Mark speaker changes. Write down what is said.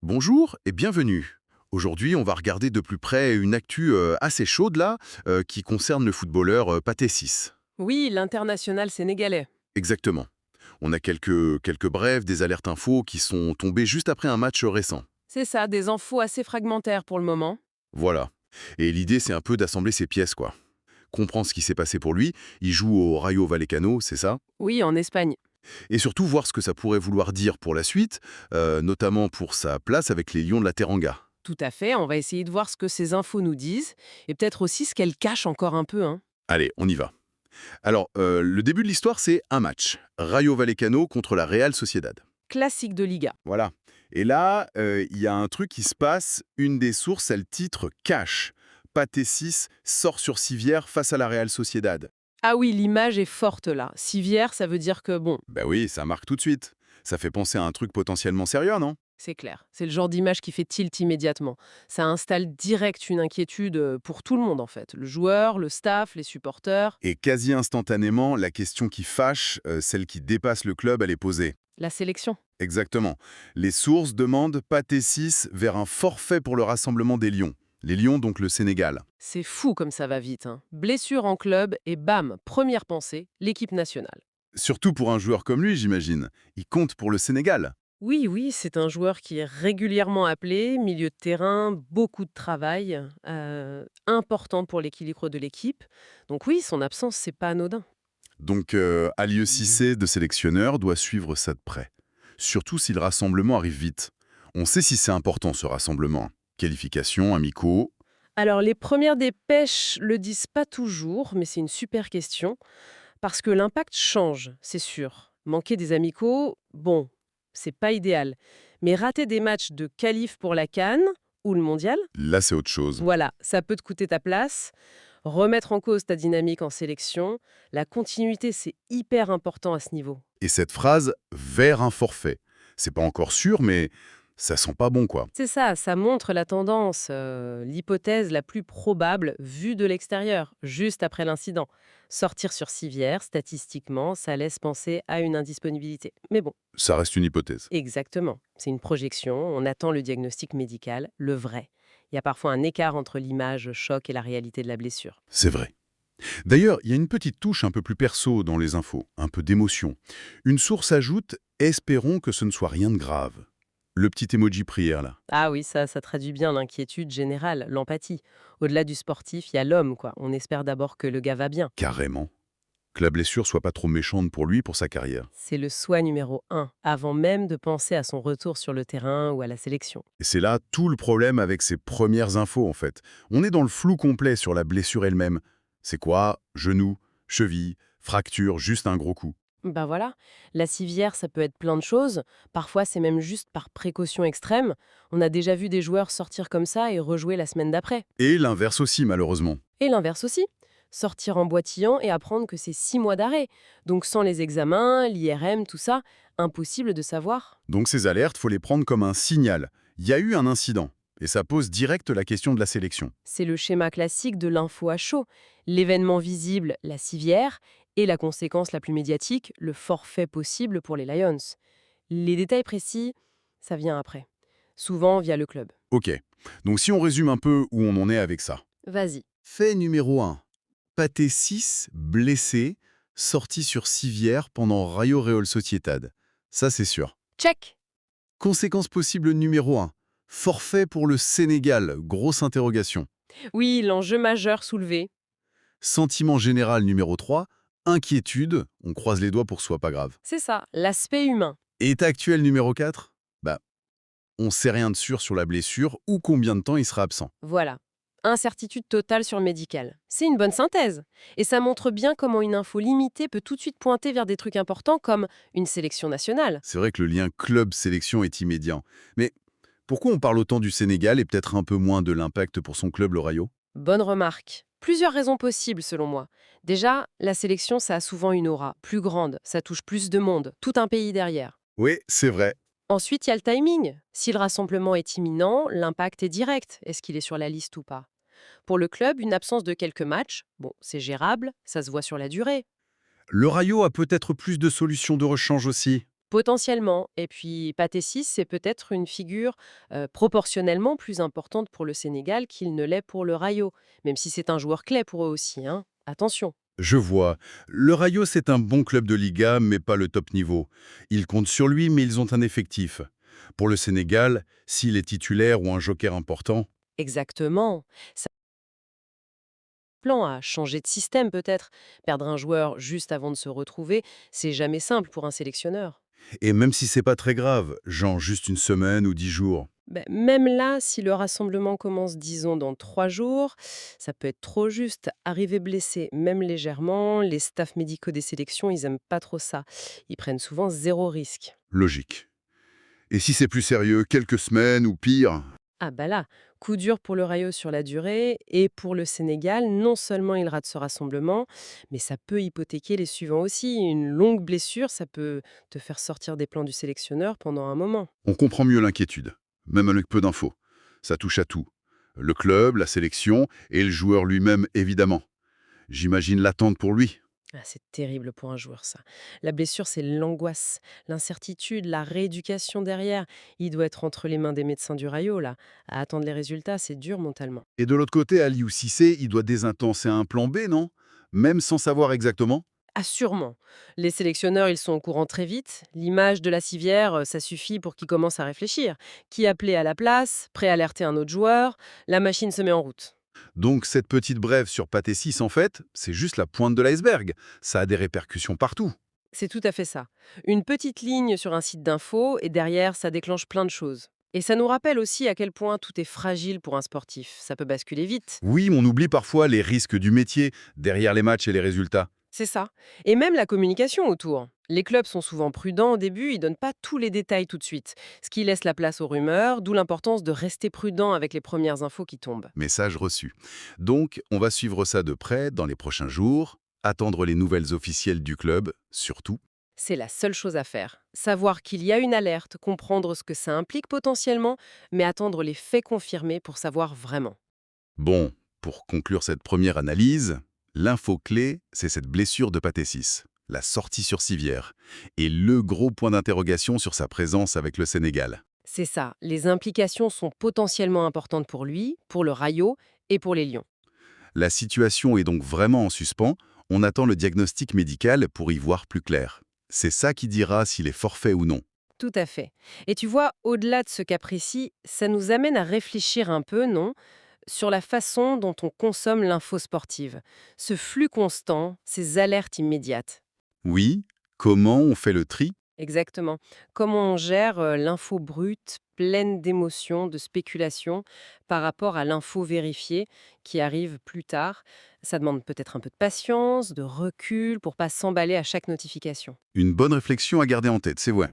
Speaker 1: Bonjour et bienvenue. Aujourd'hui, on va regarder de plus près une actu assez chaude là, qui concerne le footballeur Pathé Ciss.
Speaker 2: Oui, l'international sénégalais.
Speaker 1: Exactement. On a quelques brèves, des alertes infos qui sont tombées juste après un match récent.
Speaker 2: C'est ça, des infos assez fragmentaires pour le moment.
Speaker 1: Voilà. Et l'idée, c'est un peu d'assembler ces pièces, quoi. Comprendre ce qui s'est passé pour lui. Il joue au Rayo Vallecano, c'est ça.
Speaker 2: Oui, en Espagne.
Speaker 1: Et surtout voir ce que ça pourrait vouloir dire pour la suite, notamment pour sa place avec les Lions de la Teranga.
Speaker 2: Tout à fait, on va essayer de voir ce que ces infos nous disent, et peut-être aussi ce qu'elles cachent encore un peu, hein.
Speaker 1: Allez, on y va. Alors, le début de l'histoire, c'est un match. Rayo Vallecano contre la Real Sociedad.
Speaker 2: Classique de Liga.
Speaker 1: Voilà. Et là, il y a un truc qui se passe. Une des sources, elle titre Cash. Pathé Ciss sort sur civière face à la Real Sociedad.
Speaker 2: Ah oui, l'image est forte là. Civière, ça veut dire que, bon,
Speaker 1: Ben oui, ça marque tout de suite. Ça fait penser à un truc potentiellement sérieux, non?
Speaker 2: c'est clair. C'est le genre d'image qui fait tilt immédiatement. Ça installe direct une inquiétude pour tout le monde en fait. Le joueur, le staff, les supporters,
Speaker 1: Et quasi instantanément, la question qui fâche, celle qui dépasse le club, elle est posée.
Speaker 2: la sélection.
Speaker 1: Exactement. Les sources demandent Pathé Ciss vers un forfait pour le rassemblement des Lions. Les Lions, donc le Sénégal.
Speaker 2: C'est fou comme ça va vite, hein. Blessure en club et bam, première pensée, l'équipe nationale.
Speaker 1: Surtout pour un joueur comme lui, j'imagine. Il compte pour le Sénégal.
Speaker 2: Oui, oui, c'est un joueur qui est régulièrement appelé, milieu de terrain, beaucoup de travail, important pour l'équilibre de l'équipe. Donc oui, son absence, c'est pas anodin.
Speaker 1: Donc, Aliou Cissé, de sélectionneur, doit suivre ça de près. Surtout si le rassemblement arrive vite. On sait si c'est important, ce rassemblement. Qualifications, amicaux.
Speaker 2: Alors les premières dépêches le disent pas toujours, mais c'est une super question, parce que l'impact change, c'est sûr. Manquer des amicaux, bon, c'est pas idéal. Mais rater des matchs de qualif pour la CAN ou le mondial,
Speaker 1: Là, c'est autre chose.
Speaker 2: voilà, ça peut te coûter ta place. Remettre en cause ta dynamique en sélection, la continuité, c'est hyper important à ce niveau.
Speaker 1: Et cette phrase, vers un forfait. C'est pas encore sûr, mais ça sent pas bon, quoi.
Speaker 2: C'est ça, ça montre la tendance, l'hypothèse la plus probable vue de l'extérieur, juste après l'incident. Sortir sur civière, statistiquement, ça laisse penser à une indisponibilité. Mais bon,
Speaker 1: Ça reste une hypothèse.
Speaker 2: exactement, c'est une projection, on attend le diagnostic médical, le vrai. Il y a parfois un écart entre l'image choc et la réalité de la blessure.
Speaker 1: C'est vrai. D'ailleurs, il y a une petite touche un peu plus perso dans les infos, un peu d'émotion. Une source ajoute espérons que ce ne soit rien de grave. Le petit emoji prière, là.
Speaker 2: Ah oui, ça traduit bien l'inquiétude générale, l'empathie. Au-delà du sportif, il y a l'homme, quoi. On espère d'abord que le gars va bien.
Speaker 1: Carrément. Que la blessure soit pas trop méchante pour lui, pour sa carrière.
Speaker 2: C'est le souhait numéro un, avant même de penser à son retour sur le terrain ou à la sélection.
Speaker 1: Et c'est là tout le problème avec ces premières infos, en fait. On est dans le flou complet sur la blessure elle-même. C'est quoi? Genou, cheville, fracture, juste un gros coup.
Speaker 2: Ben voilà, la civière, ça peut être plein de choses. Parfois, c'est même juste par précaution extrême. On a déjà vu des joueurs sortir comme ça et rejouer la semaine d'après.
Speaker 1: Et l'inverse aussi, malheureusement.
Speaker 2: Et l'inverse aussi. Sortir en boitillant et apprendre que c'est 6 mois d'arrêt. Donc sans les examens, l'IRM, tout ça, impossible de savoir.
Speaker 1: Donc ces alertes, faut les prendre comme un signal. Il y a eu un incident. Et ça pose direct la question de la sélection.
Speaker 2: C'est le schéma classique de l'info à chaud. L'événement visible, la civière, et la conséquence la plus médiatique, le forfait possible pour les Lions. Les détails précis, ça vient après. Souvent via le club.
Speaker 1: Ok. Donc si on résume un peu où on en est avec ça.
Speaker 2: Vas-y.
Speaker 1: Fait numéro 1. Pathé 6, blessé, sorti sur civière pendant Rayo Real Sociedad. Ça, c'est sûr.
Speaker 2: Check.
Speaker 1: Conséquence possible numéro 1. Forfait pour le Sénégal, grosse interrogation.
Speaker 2: Oui, l'enjeu majeur soulevé.
Speaker 1: Sentiment général numéro 3. Inquiétude, on croise les doigts pour que ce soit pas grave.
Speaker 2: C'est ça, l'aspect humain.
Speaker 1: État actuel numéro 4. Bah, on sait rien de sûr sur la blessure ou combien de temps il sera absent.
Speaker 2: Voilà. Incertitude totale sur le médical. C'est une bonne synthèse. Et ça montre bien comment une info limitée peut tout de suite pointer vers des trucs importants comme une sélection nationale.
Speaker 1: C'est vrai que le lien club-sélection est immédiat. Mais pourquoi on parle autant du Sénégal et peut-être un peu moins de l'impact pour son club, le Rayo?
Speaker 2: Bonne remarque. Plusieurs raisons possibles selon moi. Déjà, la sélection, ça a souvent une aura plus grande, ça touche plus de monde, tout un pays derrière.
Speaker 1: Oui, c'est vrai.
Speaker 2: Ensuite, il y a le timing. Si le rassemblement est imminent, l'impact est direct. Est-ce qu'il est sur la liste ou pas? Pour le club, une absence de quelques matchs, bon, c'est gérable, ça se voit sur la durée.
Speaker 1: Le Rayo a peut-être plus de solutions de rechange aussi.
Speaker 2: Potentiellement. Et puis, Pathé 6, c'est peut-être une figure proportionnellement plus importante pour le Sénégal qu'il ne l'est pour le Rayo, même si c'est un joueur clé pour eux aussi, hein. Attention.
Speaker 1: Je vois. Le Rayo, c'est un bon club de Liga, mais pas le top niveau. Ils comptent sur lui, mais ils ont un effectif. Pour le Sénégal, s'il est titulaire ou un joker important,
Speaker 2: Exactement. Ça plan à changer de système peut-être. Perdre un joueur juste avant de se retrouver, c'est jamais simple pour un sélectionneur.
Speaker 1: et même si c'est pas très grave, genre juste une semaine ou 10 jours.
Speaker 2: Ben, même là, si le rassemblement commence, disons, dans 3 jours, ça peut être trop juste. Arriver blessé, même légèrement, les staffs médicaux des sélections, ils aiment pas trop ça. Ils prennent souvent zéro risque.
Speaker 1: Logique. Et si c'est plus sérieux, quelques semaines ou pire?
Speaker 2: Ah bah là, coup dur pour le Rayo sur la durée et pour le Sénégal, non seulement il rate ce rassemblement, mais ça peut hypothéquer les suivants aussi. Une longue blessure, ça peut te faire sortir des plans du sélectionneur pendant un moment.
Speaker 1: On comprend mieux l'inquiétude, même avec peu d'infos. Ça touche à tout. Le club, la sélection et le joueur lui-même, évidemment. J'imagine l'attente pour lui.
Speaker 2: Ah, c'est terrible pour un joueur, ça. La blessure, c'est l'angoisse, l'incertitude, la rééducation derrière. Il doit être entre les mains des médecins du Rayo, là. À attendre les résultats, c'est dur mentalement.
Speaker 1: Et de l'autre côté, Aliou Cissé, il doit désintenser un plan B, non? Même sans savoir exactement?
Speaker 2: Ah, sûrement. Les sélectionneurs, ils sont au courant très vite. L'image de la civière, ça suffit pour qu'ils commencent à réfléchir. Qui appeler à la place, préalerter un autre joueur, la machine se met en route.
Speaker 1: Donc cette petite brève sur Pathé 6, en fait, c'est juste la pointe de l'iceberg. Ça a des répercussions partout.
Speaker 2: C'est tout à fait ça. Une petite ligne sur un site d'info et derrière, ça déclenche plein de choses. Et ça nous rappelle aussi à quel point tout est fragile pour un sportif. Ça peut basculer vite.
Speaker 1: Oui, on oublie parfois les risques du métier, derrière les matchs et les résultats.
Speaker 2: C'est ça. Et même la communication autour. Les clubs sont souvent prudents au début, ils donnent pas tous les détails tout de suite, ce qui laisse la place aux rumeurs, d'où l'importance de rester prudent avec les premières infos qui tombent.
Speaker 1: Message reçu. Donc, on va suivre ça de près dans les prochains jours, attendre les nouvelles officielles du club, surtout.
Speaker 2: C'est la seule chose à faire. Savoir qu'il y a une alerte, comprendre ce que ça implique potentiellement, mais attendre les faits confirmés pour savoir vraiment.
Speaker 1: Bon, pour conclure cette première analyse, l'info clé, c'est cette blessure de Pathé 6, la sortie sur civière, et le gros point d'interrogation sur sa présence avec le Sénégal.
Speaker 2: C'est ça, les implications sont potentiellement importantes pour lui, pour le Rayo et pour les Lions.
Speaker 1: La situation est donc vraiment en suspens, on attend le diagnostic médical pour y voir plus clair. C'est ça qui dira s'il est forfait ou non.
Speaker 2: Tout à fait. Et tu vois, au-delà de ce cas précis, ça nous amène à réfléchir un peu, non, sur la façon dont on consomme l'info sportive. Ce flux constant, ces alertes immédiates.
Speaker 1: Oui, comment on fait le tri?
Speaker 2: Exactement. Comment on gère l'info brute, pleine d'émotions, de spéculations, par rapport à l'info vérifiée qui arrive plus tard. Ça demande peut-être un peu de patience, de recul, pour pas s'emballer à chaque notification.
Speaker 1: Une bonne réflexion à garder en tête, c'est vrai.